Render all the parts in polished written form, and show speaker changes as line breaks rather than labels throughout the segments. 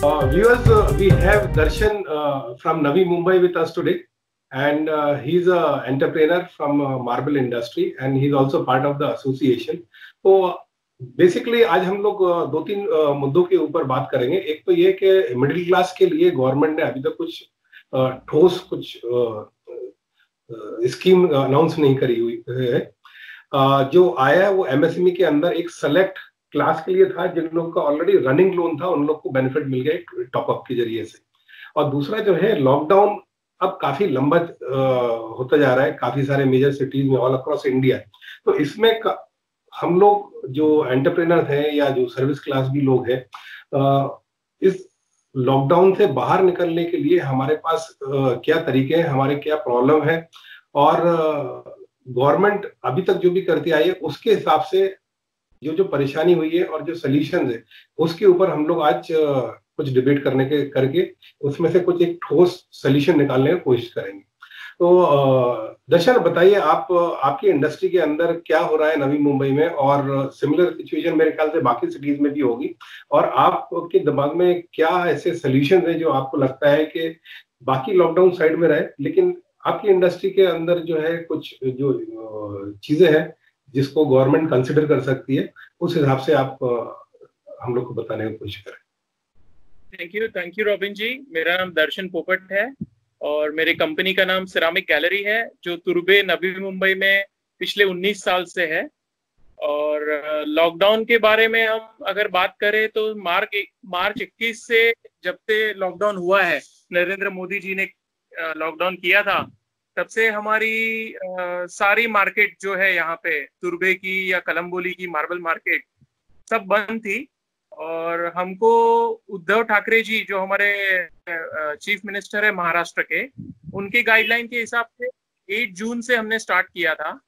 Viewers, we have Darshan from Navi Mumbai with us today, and he's an entrepreneur from marble industry, and he's also part of the association. तो basically आज हम लोग दो तीन मुद्दों के ऊपर बात करेंगे। एक तो ये कि मिडिल क्लास के लिए गवर्नमेंट ने अभी तक कुछ ठोस कुछ स्कीम अनाउंस नहीं करी हुई है। जो आया है वो एमएसएमई के अंदर एक सेलेक्ट क्लास के लिए था, जिन लोगों का ऑलरेडी रनिंग लोन था उन लोग को बेनिफिट मिल गया टॉपअप के जरिए से। और दूसरा जो है लॉकडाउन अब काफी लंबा होता जा रहा है काफी सारे मेजर सिटीज में ऑल अक्रॉस इंडिया। तो इसमें हम लोग जो एंटरप्रेन्योर हैं या जो सर्विस क्लास भी लोग हैं, इस लॉकडाउन से बाहर निकलने के लिए हमारे पास क्या तरीके हैं, हमारे क्या प्रॉब्लम है, और गवर्नमेंट अभी तक जो भी करती आई है उसके हिसाब से जो परेशानी हुई है और जो सोल्यूशन है उसके ऊपर हम लोग आज कुछ डिबेट करके उसमें से कुछ एक ठोस सोल्यूशन निकालने की कोशिश करेंगे। तो दर्शन बताइए, आपकी इंडस्ट्री के अंदर क्या हो रहा है नवी मुंबई में, और सिमिलर सिचुएशन मेरे ख्याल से बाकी सिटीज में भी होगी, और आपके दिमाग में क्या ऐसे सोल्यूशन है जो आपको लगता है कि बाकी लॉकडाउन साइड में रहे लेकिन आपकी इंडस्ट्री के अंदर जो है कुछ जो चीजें हैं जिसको गवर्नमेंट कंसिडर कर सकती है, उस हिसाब से आप हम लोग को बताने की कोशिश करें।
थैंक यू रॉबिन जी। मेरा नाम दर्शन पोपट है और मेरी कंपनी का नाम सिरामिक गैलरी है, जो तुर्बे नवी मुंबई में पिछले 19 साल से है। और लॉकडाउन के बारे में हम अगर बात करें तो मार्च 21 से जब से लॉकडाउन हुआ है, नरेंद्र मोदी जी ने लॉकडाउन किया था, तब से हमारी सारी मार्केट जो है यहाँ पे तुर्बे की या कलम्बोली की मार्बल मार्केट सब बंद थी। और हमको उद्धव ठाकरे जी जो हमारे चीफ मिनिस्टर है महाराष्ट्र के, उनके गाइडलाइन के हिसाब से 8 जून से हमने स्टार्ट किया था।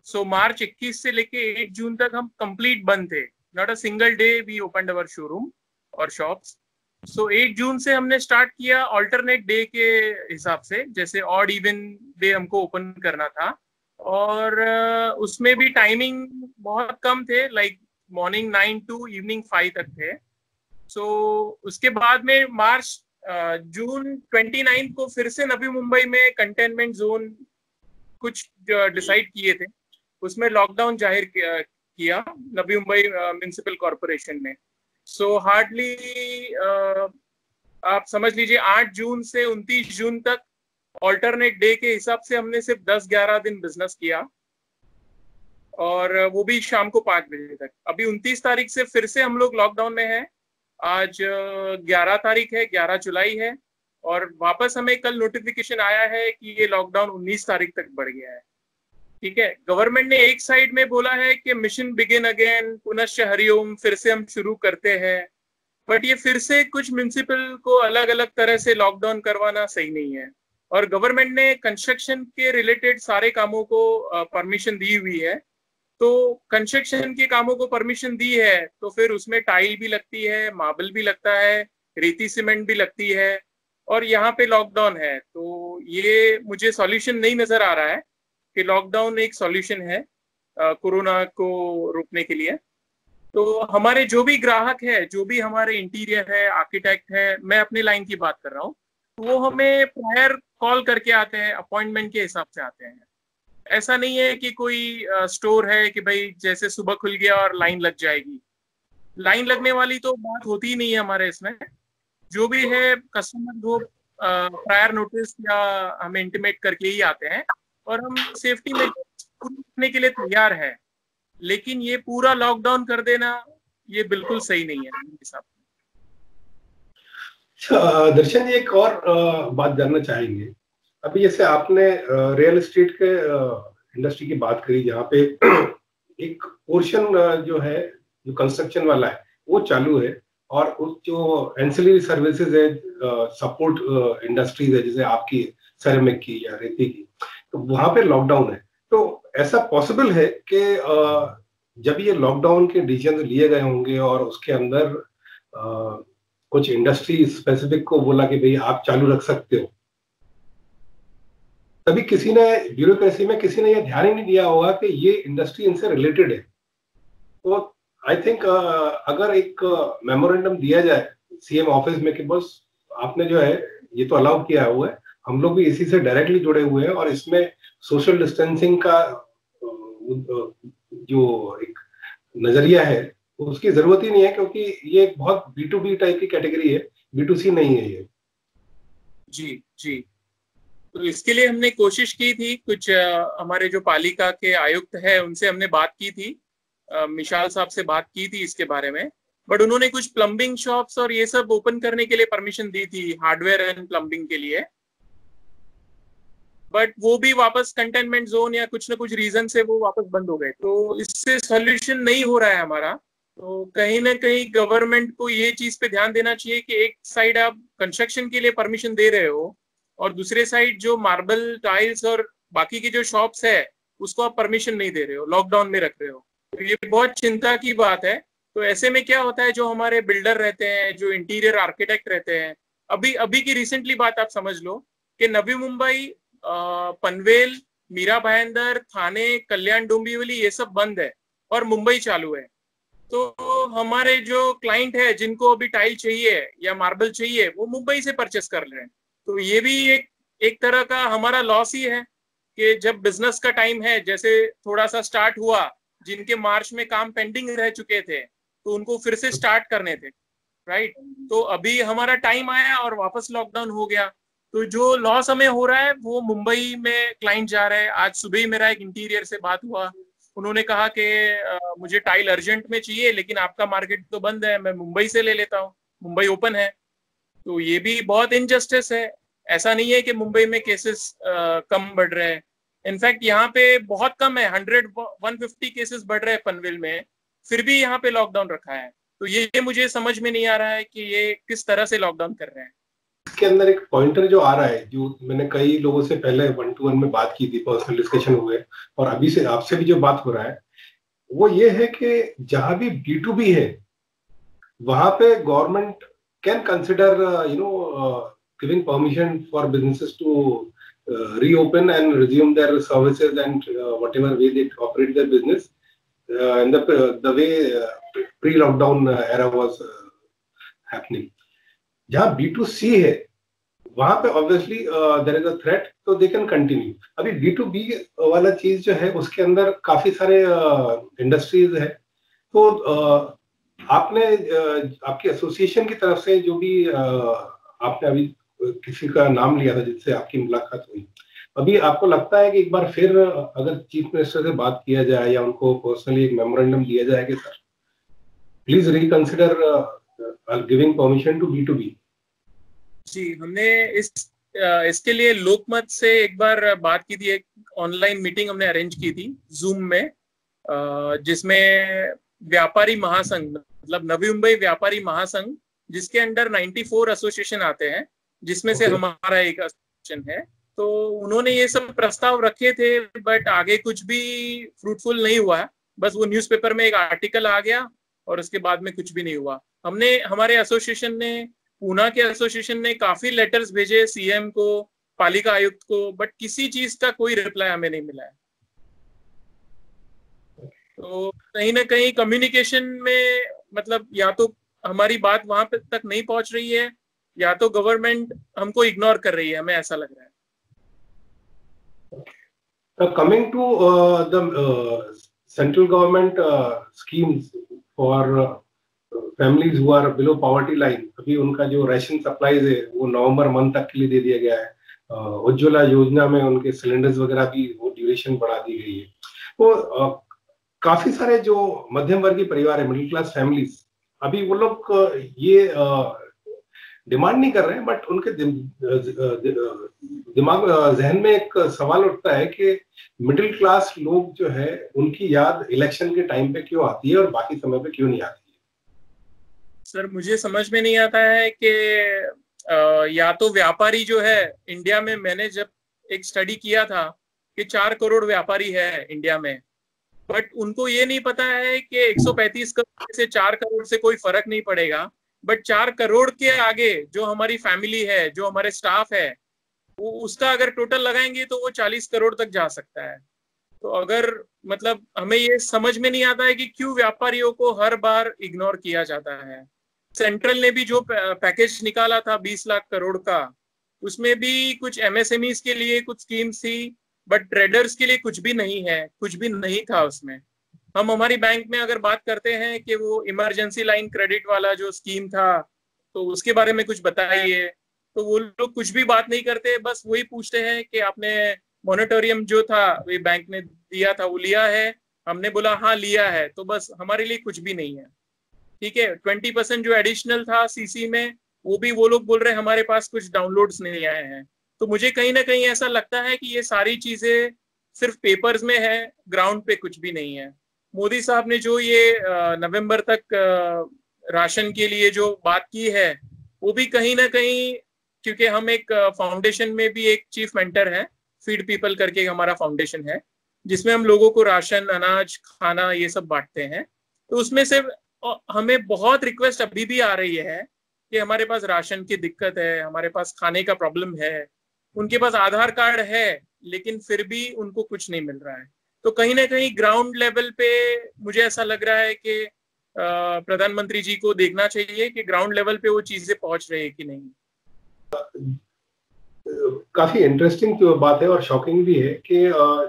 सो मार्च 21 से लेके 8 जून तक हम कंप्लीट बंद थे। Not a single day we opened our showroom और शॉप्स। सो 8 जून से हमने स्टार्ट किया ऑल्टरनेट डे के हिसाब से, जैसे ऑड इवन डे हमको ओपन करना था। और उसमें भी टाइमिंग बहुत कम थे, लाइक मॉर्निंग 9 टू इवनिंग 5 तक थे। सो उसके बाद में जून 29 को फिर से नवी मुंबई में कंटेनमेंट जोन कुछ डिसाइड किए थे, उसमें लॉकडाउन जाहिर किया नवी मुंबई म्युनिसिपल कॉर्पोरेशन ने। सो हार्डली आप समझ लीजिए 8 जून से 29 जून तक ऑल्टरनेट डे के हिसाब से हमने सिर्फ 10-11 दिन बिजनेस किया, और वो भी शाम को 5 बजे तक। अभी 29 तारीख से फिर से हम लोग लॉकडाउन में हैं। आज 11 तारीख है, 11 जुलाई है, और वापस हमें कल नोटिफिकेशन आया है कि ये लॉकडाउन 19 तारीख तक बढ़ गया है। ठीक है, गवर्नमेंट ने एक साइड में बोला है कि मिशन बिगिन अगेन, पुनश्च हरिओम, फिर से हम शुरू करते हैं, बट ये फिर से कुछ म्युनिसिपल को अलग अलग तरह से लॉकडाउन करवाना सही नहीं है। और गवर्नमेंट ने कंस्ट्रक्शन के रिलेटेड सारे कामों को परमिशन दी हुई है। तो कंस्ट्रक्शन के कामों को परमिशन दी है तो फिर उसमें टाइल भी लगती है, मार्बल भी लगता है, रेती सीमेंट भी लगती है, और यहाँ पे लॉकडाउन है। तो ये मुझे सॉल्यूशन नहीं नजर आ रहा है कि लॉकडाउन एक सॉल्यूशन है कोरोना को रोकने के लिए। तो हमारे जो भी ग्राहक है, जो भी हमारे इंटीरियर है, आर्किटेक्ट है, मैं अपने लाइन की बात कर रहा हूँ, वो हमें प्रायर कॉल करके आते हैं, अपॉइंटमेंट के हिसाब से आते हैं। ऐसा नहीं है कि कोई स्टोर है कि भाई जैसे सुबह खुल गया और लाइन लग जाएगी। लाइन लगने वाली तो बात होती ही नहीं है हमारे इसमें। जो भी है कस्टमर वो प्रायर नोटिस या हमें इंटीमेट करके ही आते हैं, और हम सेफ्टी मेजर्स करने के लिए तैयार है। लेकिन ये पूरा लॉकडाउन कर देना ये बिल्कुल सही नहीं है मेरे हिसाब से।
दर्शन जी, एक और बात जानना चाहेंगे। अभी जैसे आपने रियल एस्टेट के इंडस्ट्री की बात करी, जहाँ पे एक पोर्शन जो है जो कंस्ट्रक्शन वाला है वो चालू है, और उस जो एंसिलरी सर्विसेज है, सपोर्ट इंडस्ट्रीज है जैसे आपकी सेरेमिक की या रेती की, तो वहां पे लॉकडाउन है। तो ऐसा पॉसिबल है कि जब ये लॉकडाउन के डिसीजन लिए गए होंगे और उसके अंदर कुछ इंडस्ट्री स्पेसिफिक को बोला कि भाई आप चालू रख सकते हो, तभी किसी ने ब्यूरोक्रेसी में किसी ने ये ध्यान ही नहीं दिया होगा कि ये इंडस्ट्री इनसे रिलेटेड है। तो आई थिंक अगर एक मेमोरेंडम दिया जाए सीएम ऑफिस में कि बस आपने जो है ये तो अलाउ किया हुआ है, हम लोग भी इसी से डायरेक्टली जुड़े हुए हैं और इसमें सोशल डिस्टेंसिंग का जो एक नजरिया है उसकी जरूरत ही नहीं है, क्योंकि ये एक बहुत B2B टाइप की कैटेगरी है, B2C नहीं है ये।
जी जी। तो इसके लिए हमने कोशिश की थी, कुछ हमारे जो पालिका के आयुक्त है उनसे हमने बात की थी, मिशाल साहब से बात की थी इसके बारे में, बट उन्होंने कुछ प्लम्बिंग शॉप्स और ये सब ओपन करने के लिए परमिशन दी थी, हार्डवेयर एंड प्लम्बिंग के लिए, बट वो भी वापस कंटेनमेंट जोन या कुछ ना कुछ रीजन से वो वापस बंद हो गए। तो इससे सोल्यूशन नहीं हो रहा है हमारा। तो कहीं ना कहीं गवर्नमेंट को ये चीज पे ध्यान देना चाहिए कि एक साइड आप कंस्ट्रक्शन के लिए परमिशन दे रहे हो और दूसरे साइड जो मार्बल टाइल्स और बाकी की जो शॉप्स है उसको आप परमिशन नहीं दे रहे हो, लॉकडाउन में रख रहे हो। तो ये बहुत चिंता की बात है। तो ऐसे में क्या होता है, जो हमारे बिल्डर रहते हैं, जो इंटीरियर आर्किटेक्ट रहते हैं, अभी अभी की रिसेंटली बात आप समझ लो कि नवी मुंबई, पनवेल, मीरा भाईंदर, थाने, कल्याण डोंबिवली ये सब बंद है और मुंबई चालू है। तो हमारे जो क्लाइंट है जिनको अभी टाइल चाहिए या मार्बल चाहिए वो मुंबई से परचेस कर रहे हैं। तो ये भी एक तरह का हमारा लॉस ही है कि जब बिजनेस का टाइम है, जैसे थोड़ा सा स्टार्ट हुआ, जिनके मार्च में काम पेंडिंग रह चुके थे तो उनको फिर से स्टार्ट करने थे, राइट। तो अभी हमारा टाइम आया और वापस लॉकडाउन हो गया। तो जो लॉस हमें हो रहा है वो मुंबई में क्लाइंट जा रहा है। आज सुबह ही मेरा एक इंटीरियर से बात हुआ, उन्होंने कहा कि मुझे टाइल अर्जेंट में चाहिए लेकिन आपका मार्केट तो बंद है, मैं मुंबई से ले लेता हूँ, मुंबई ओपन है। तो ये भी बहुत इनजस्टिस है। ऐसा नहीं है कि मुंबई में केसेस कम बढ़ रहे हैं, इनफैक्ट यहाँ पे बहुत कम है, 100-150 केसेस बढ़ रहे हैं पनवेल में, फिर भी यहाँ पे लॉकडाउन रखा है। तो ये मुझे समझ में नहीं आ रहा है कि ये किस तरह से लॉकडाउन कर रहे हैं।
इसके अंदर एक पॉइंटर जो आ रहा है, जो मैंने कई लोगों से पहले 1-to-1 में बात की थी, पर्सनल डिस्कशन हुए और अभी से आपसे भी जो बात हो रहा है, वो ये है कि जहां भी B2B है वहां पे government can consider giving permission for businesses to reopen and resume their services and whatever way they operate their business in the way pre-lockdown era was happening. जहां B2C है वहां पे obviously there is a threat, तो they can continue. अभी B2B वाला चीज जो है उसके अंदर काफी सारे इंडस्ट्रीज है। तो आपने आपकी एसोसिएशन की तरफ से जो भी आपने अभी किसी का नाम लिया था जिससे आपकी मुलाकात हुई, अभी आपको लगता है कि एक बार फिर अगर चीफ मिनिस्टर से बात किया जाए या उनको पर्सनली एक मेमोरेंडम दिया जाए कि sir please reconsider giving permission to B2B?
जी, हमने इसके लिए लोकमत से एक बार बात की थी, एक ऑनलाइन मीटिंग हमने अरेंज की थी जूम में, जिसमें व्यापारी महासंघ, मतलब नवी मुंबई व्यापारी महासंघ, जिसके अंडर 94 एसोसिएशन आते हैं, जिसमें से हमारा एक एसोसिएशन है। तो उन्होंने ये सब प्रस्ताव रखे थे बट आगे कुछ भी फ्रूटफुल नहीं हुआ है। बस वो न्यूज़पेपर में एक आर्टिकल आ गया और उसके बाद में कुछ भी नहीं हुआ। हमारे एसोसिएशन ने, पूना के एसोसिएशन ने काफी लेटर्स भेजे सीएम को, पालिका आयुक्त को, बट किसी चीज का कोई रिप्लाई हमें नहीं मिला है। तो कहीं ना कहीं कम्युनिकेशन में, मतलब या तो हमारी बात वहां तक नहीं पहुंच रही है या तो गवर्नमेंट हमको इग्नोर कर रही है, हमें ऐसा लग रहा है।
Coming to the central government schemes for families who are below poverty line, अभी उनका जो राशन सप्लाईज है वो नवंबर मंथ तक के लिए दे दिया गया है। उज्ज्वला योजना में उनके सिलेंडर्स वगैरह भी वो ड्यूरेशन बढ़ा दी गई है। तो काफी सारे जो मध्यम वर्गीय परिवार है, मिडिल क्लास फैमिलीज, अभी वो लोग ये डिमांड नहीं कर रहे हैं, बट उनके दिमाग जहन में एक सवाल उठता है कि मिडिल क्लास लोग जो है उनकी याद इलेक्शन के टाइम पे क्यों आती है और बाकी समय पे क्यों नहीं आती है?
सर मुझे समझ में नहीं आता है कि या तो व्यापारी जो है इंडिया में, मैंने जब एक स्टडी किया था कि 4 करोड़ व्यापारी है इंडिया में, बट उनको ये नहीं पता है कि 135 करोड़ से 4 करोड़ से कोई फर्क नहीं पड़ेगा, बट 4 करोड़ के आगे जो हमारी फैमिली है, जो हमारे स्टाफ है, वो उसका अगर टोटल लगाएंगे तो वो 40 करोड़ तक जा सकता है। तो अगर, मतलब हमें ये समझ में नहीं आता है कि क्यों व्यापारियों को हर बार इग्नोर किया जाता है। सेंट्रल ने भी जो पैकेज निकाला था 20 लाख करोड़ का, उसमें भी कुछ एमएसएमईज के लिए कुछ स्कीम्स थी, बट ट्रेडर्स के लिए कुछ भी नहीं है, कुछ भी नहीं था उसमें। हम हमारी बैंक में अगर बात करते हैं कि वो इमरजेंसी लाइन क्रेडिट वाला जो स्कीम था, तो उसके बारे में कुछ बताइए, तो वो लोग कुछ भी बात नहीं करते, बस वही पूछते हैं कि आपने मॉनिटोरियम जो था वो बैंक ने दिया था वो लिया है। हमने बोला हाँ लिया है, तो बस हमारे लिए कुछ भी नहीं है। ठीक है, 20% जो एडिशनल था सीसी में, वो भी वो लोग बोल रहे हैं हमारे पास कुछ डाउनलोड्स नहीं आए हैं। तो मुझे कहीं ना कहीं ऐसा लगता है कि ये सारी चीजें सिर्फ पेपर्स में है, ग्राउंड पे कुछ भी नहीं है। मोदी साहब ने जो ये नवंबर तक राशन के लिए जो बात की है, वो भी कहीं ना कहीं, क्योंकि हम एक फाउंडेशन में भी एक चीफ मेंटर है, फीड पीपल करके हमारा फाउंडेशन है, जिसमें हम लोगों को राशन, अनाज, खाना ये सब बांटते हैं। तो उसमें से हमें बहुत रिक्वेस्ट अभी भी आ रही है कि हमारे पास राशन की दिक्कत है, हमारे पास खाने का प्रॉब्लम है। उनके पास आधार कार्ड है लेकिन फिर भी उनको कुछ नहीं मिल रहा है। तो कहीं ना कहीं ग्राउंड लेवल पे मुझे ऐसा लग रहा है कि प्रधानमंत्री जी को देखना चाहिए कि ग्राउंड लेवल पे वो चीजें पहुंच रही है कि नहीं।
काफी इंटरेस्टिंग बात है और शॉकिंग भी है कि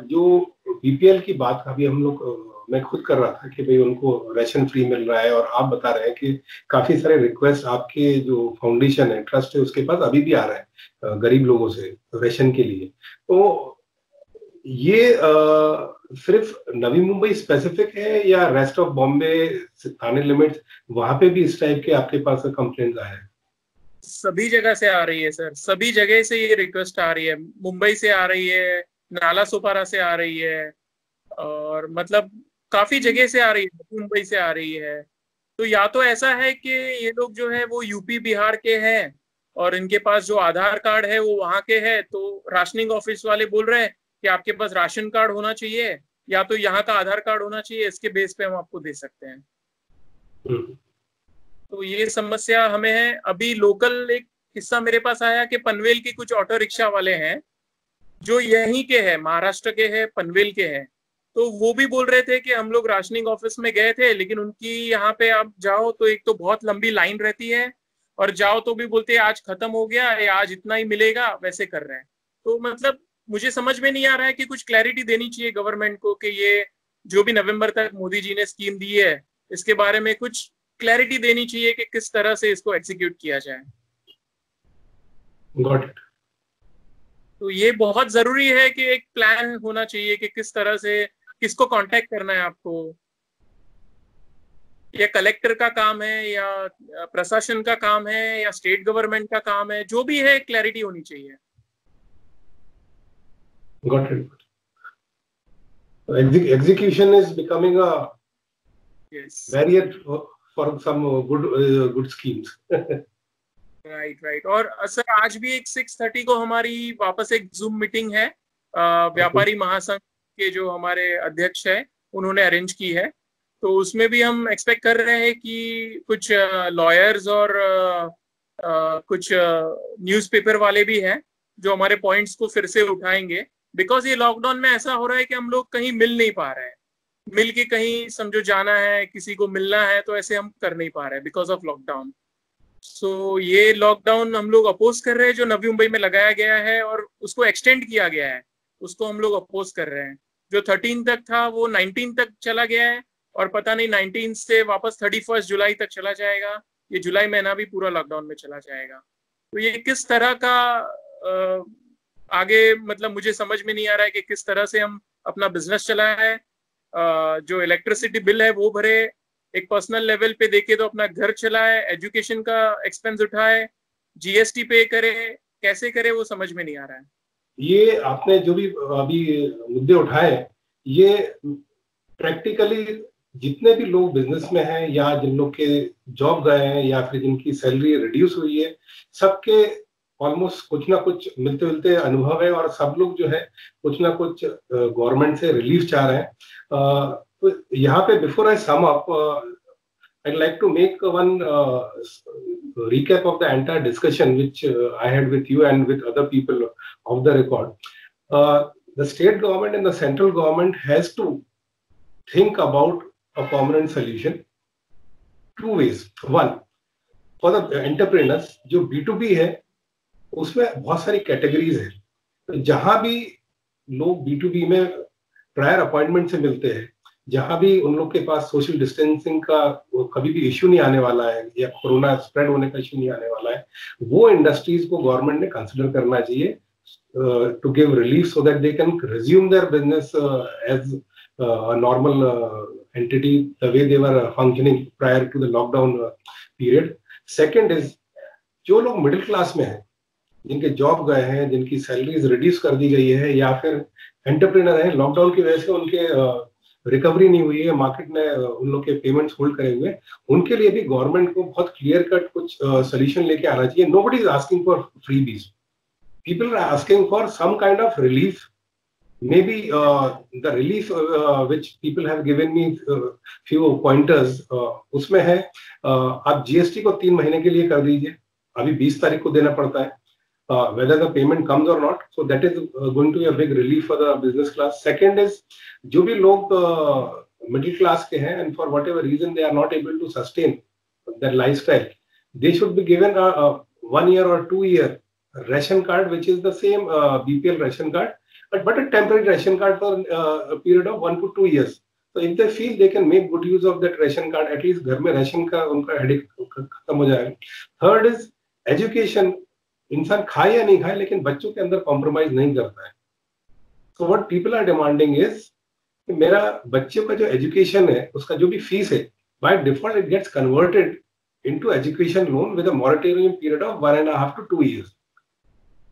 जो बीपीएल की बात अभी हम लोग मैं खुद कर रहा था कि भाई उनको राशन फ्री मिल रहा है, और आप बता रहे हैं कि काफी सारे रिक्वेस्ट आपके जो फाउंडेशन है, ट्रस्ट है, उसके पास अभी भी आ रहा है गरीब लोगों से राशन के लिए। तो ये सिर्फ नवी मुंबई स्पेसिफिक है या rest of Bombay, Thane limits, वहां पे भी इस टाइप के आपके पास कंप्लेंट आए हैं?
सभी जगह से आ रही है सर, सभी जगह से ये रिक्वेस्ट आ रही है। मुंबई से आ रही है, नाला सोपारा से आ रही है, और मतलब काफी जगह से आ रही है, मुंबई से आ रही है। तो या तो ऐसा है कि ये लोग जो है वो यूपी बिहार के हैं और इनके पास जो आधार कार्ड है वो वहां के है, तो राशनिंग ऑफिस वाले बोल रहे हैं कि आपके पास राशन कार्ड होना चाहिए या तो यहाँ का आधार कार्ड होना चाहिए, इसके बेस पे हम आपको दे सकते हैं। तो ये समस्या हमें है। अभी लोकल एक किस्सा मेरे पास आया कि पनवेल के कुछ ऑटो रिक्शा वाले हैं जो यहीं के हैं, महाराष्ट्र के हैं, पनवेल के हैं। तो वो भी बोल रहे थे कि हम लोग राशनिंग ऑफिस में गए थे, लेकिन उनकी यहाँ पे आप जाओ तो एक तो बहुत लंबी लाइन रहती है, और जाओ तो भी बोलते हैं आज खत्म हो गया या आज इतना ही मिलेगा, वैसे कर रहे हैं। तो मतलब मुझे समझ में नहीं आ रहा है कि कुछ क्लैरिटी देनी चाहिए गवर्नमेंट को कि ये जो भी नवंबर तक मोदी जी ने स्कीम दी है, इसके बारे में कुछ क्लैरिटी देनी चाहिए कि किस तरह से इसको एग्जीक्यूट किया जाए।
Got it.
तो ये बहुत जरूरी है कि एक प्लान होना चाहिए कि किस तरह से, किसको कांटेक्ट करना है आपको, या कलेक्टर का काम है या प्रशासन का काम है या स्टेट गवर्नमेंट का काम है, जो भी है क्लैरिटी होनी चाहिए।
Got it. Execution is becoming a barrier for some good schemes.
Right. और सर आज भी एक 6:30 को हमारी वापस एक जूम मीटिंग है, व्यापारी महासंघ के जो हमारे अध्यक्ष है उन्होंने अरेंज की है। तो उसमें भी हम एक्सपेक्ट कर रहे हैं कि कुछ लॉयर्स और कुछ न्यूज़पेपर वाले भी हैं जो हमारे पॉइंट्स को फिर से उठाएंगे। बिकॉज ये लॉकडाउन में ऐसा हो रहा है कि हम लोग कहीं मिल नहीं पा रहे हैं, मिल के कहीं समझो जाना है, किसी को मिलना है, तो ऐसे हम कर नहीं पा रहे हैं बिकॉज ऑफ लॉकडाउन। सो ये लॉकडाउन हम लोग अपोज कर रहे हैं जो नवी मुंबई में लगाया गया है और उसको एक्सटेंड किया गया है, उसको हम लोग अपोज कर रहे हैं। जो 13 तक था वो 19 तक चला गया है, और पता नहीं 19 से वापस 31 जुलाई तक चला जाएगा। ये जुलाई महीना भी पूरा लॉकडाउन में चला जाएगा। तो ये किस तरह का आगे, मतलब मुझे समझ में नहीं आ रहा है कि किस तरह से हम अपना बिजनेस चलाएं, जो इलेक्ट्रिसिटी बिल है वो भरे, एक पर्सनल लेवल पे देखे तो अपना घर चलाए, एजुकेशन का एक्सपेंस उठाए, जीएसटी पे करे, कैसे करे वो समझ में नहीं आ रहा है।
ये आपने जो भी अभी मुद्दे उठाए, ये प्रैक्टिकली जितने भी लोग बिजनेस में हैं या जिन लोग के जॉब गए हैं या फिर जिनकी सैलरी रिड्यूस हुई है, सबके ऑलमोस्ट कुछ ना कुछ मिलते मिलते अनुभव है, और सब लोग जो है कुछ ना कुछ गवर्नमेंट से रिलीफ चाह रहे हैं। तो यहाँ पे before I sum up, I'd like to make one recap of the entire discussion which I had with you and with other people of the record. The state government and the central government has to think about a permanent solution two ways. One, for the entrepreneurs जो B2B है उसमें बहुत सारी categories है। तो जहां भी लोग B2B में प्रायर अपॉइंटमेंट से मिलते हैं, जहां भी उन लोग के पास सोशल डिस्टेंसिंग का कभी भी इश्यू नहीं आने वाला है या कोरोना स्प्रेड होने का इश्यू नहीं आने वाला है, वो इंडस्ट्रीज को गवर्नमेंट ने कंसिडर करना चाहिए to give relief so that they can resume their business as a normal entity the way they were functioning prior to the lockdown period. Second is जो लोग मिडिल क्लास में हैं, जिनके job गए हैं, जिनकी सैलरीज रिड्यूस कर दी गई है या फिर एंटरप्रेन्योर हैं, लॉकडाउन की वजह से उनके रिकवरी नहीं हुई है, मार्केट ने उन लोग के पेमेंट्स होल्ड करे हुए, उनके लिए भी गवर्नमेंट को बहुत क्लियर कट कुछ सोल्यूशन लेके आना चाहिए। Nobody is asking for freebies, people are asking for some kind of relief. Maybe the relief which people have given me few pointers, उसमें है आप GST को 3 महीने के लिए कर दीजिए, अभी 20 तारीख को देना पड़ता है, whether the payment comes or not, so that is going to be a big relief for the business class. Second is जो भी लोग middle class के हैं and for whatever reason they are not able to sustain their lifestyle, they should be given a 1 year or 2 year ration card which is the same BPL ration card, but a temporary ration card for a period of 1 to 2 years. So if they feel they can make good use of that ration card, at least घर में ration का उनका headache खत्म हो जाएगा. Third is education. इंसान खाए या नहीं खाए लेकिन बच्चों के अंदर कॉम्प्रोमाइज नहीं करता है. So what people are demanding is कि मेरा बच्चों का जो एजुकेशन है उसका जो भी फीस है by default it gets converted into education loan with a moratorium period of 1.5 to 2 years.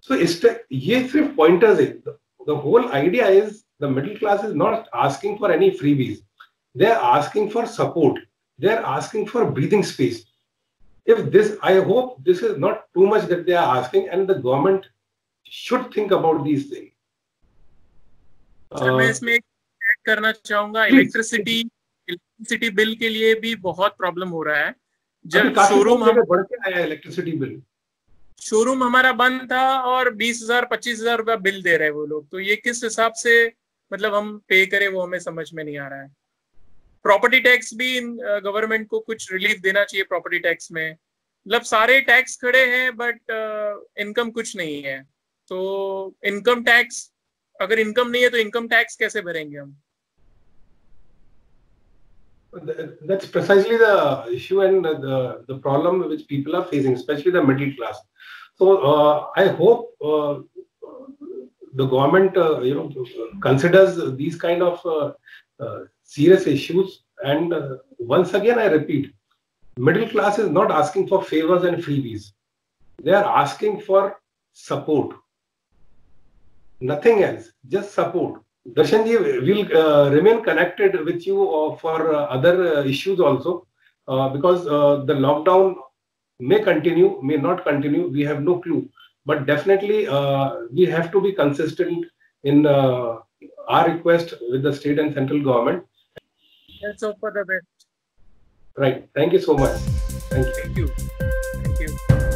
So ये सिर्फ pointers है. The whole idea is the middle class is not asking for any freebies. They are asking for support. They are asking for breathing space. If this, I hope this is not too much that they are asking, and the government should think about these things.
मैं इसमें add करना चाहूंगा, electricity bill के लिए भी बहुत problem हो रहा है. जब शोरूम हम
बढ़ के आया इलेक्ट्रिसिटी बिल,
शोरूम हमारा बंद था और 20,000 25,000 रुपया बिल दे रहे हैं वो लोग. तो ये किस हिसाब से मतलब हम पे करें वो हमें समझ में नहीं आ रहा है. प्रॉपर्टी टैक्स भी गवर्नमेंट को कुछ रिलीफ देना चाहिए प्रॉपर्टी टैक्स में. मतलब सारे टैक्स खड़े हैं बट इनकम कुछ नहीं है. तो इनकम टैक्स, अगर इनकम नहीं है तो इनकम टैक्स कैसे भरेंगे हम?
That's precisely the issue and the problem which people are facing, especially the middle class. So I hope the government considers these kind of serious issues. And once again I repeat, middle class is not asking for favors and freebies. They are asking for support, nothing else, just support. Darshan ji will remain connected with you for other issues also, because the lockdown may continue, may not continue, we have no clue, but definitely we have to be consistent in our request with the state and central government.
Let's hope for the best.
Right. Thank you so much. Thank you.
Thank you.